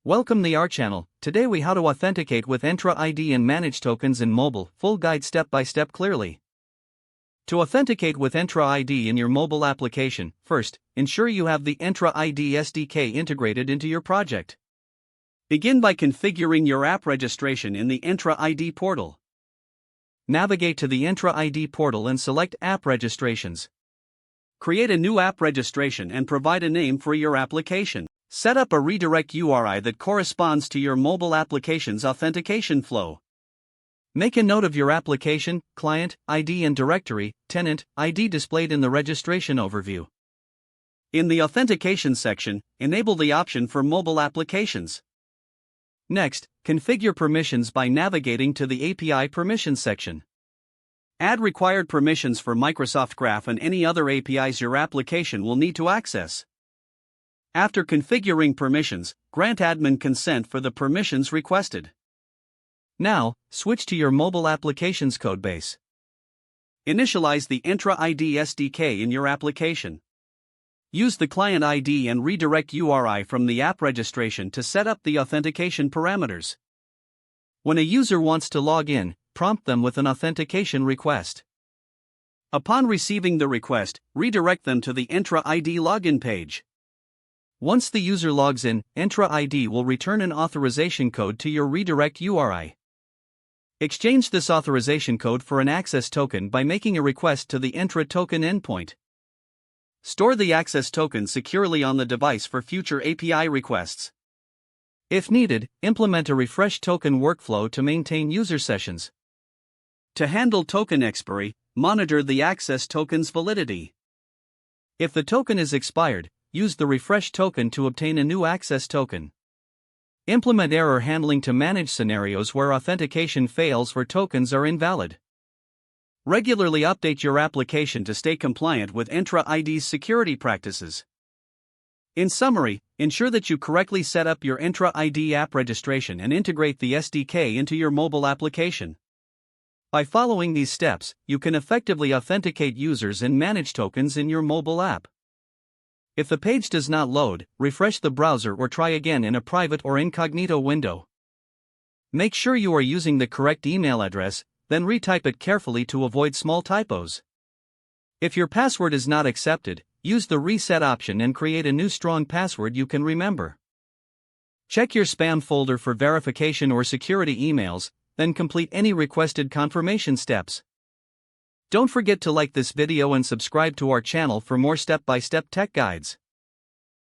Welcome to our channel. Today we how to authenticate with Entra ID and manage tokens in mobile. Full guide step by step clearly. To authenticate with Entra ID in your mobile application, first, ensure you have the Entra ID SDK integrated into your project. Begin by configuring your app registration in the Entra ID portal. Navigate to the Entra ID portal and select App Registrations. Create a new app registration and provide a name for your application. Set up a redirect URI that corresponds to your mobile application's authentication flow. Make a note of your application, client, ID and directory, tenant, ID displayed in the registration overview. In the authentication section, enable the option for mobile applications. Next, configure permissions by navigating to the API permissions section. Add required permissions for Microsoft Graph and any other APIs your application will need to access. After configuring permissions, grant admin consent for the permissions requested. Now, switch to your mobile application's codebase. Initialize the Entra ID SDK in your application. Use the client ID and redirect URI from the app registration to set up the authentication parameters. When a user wants to log in, prompt them with an authentication request. Upon receiving the request, redirect them to the Entra ID login page. Once the user logs in, Entra ID will return an authorization code to your redirect URI. Exchange this authorization code for an access token by making a request to the Entra token endpoint. Store the access token securely on the device for future API requests. If needed, implement a refresh token workflow to maintain user sessions. To handle token expiry, monitor the access token's validity. If the token is expired, use the refresh token to obtain a new access token. Implement error handling to manage scenarios where authentication fails or tokens are invalid. Regularly update your application to stay compliant with Entra ID's security practices. In summary, ensure that you correctly set up your Entra ID app registration and integrate the SDK into your mobile application. By following these steps, you can effectively authenticate users and manage tokens in your mobile app. If the page does not load, refresh the browser or try again in a private or incognito window. Make sure you are using the correct email address, then retype it carefully to avoid small typos. If your password is not accepted, use the reset option and create a new strong password you can remember. Check your spam folder for verification or security emails, then complete any requested confirmation steps. Don't forget to like this video and subscribe to our channel for more step-by-step tech guides.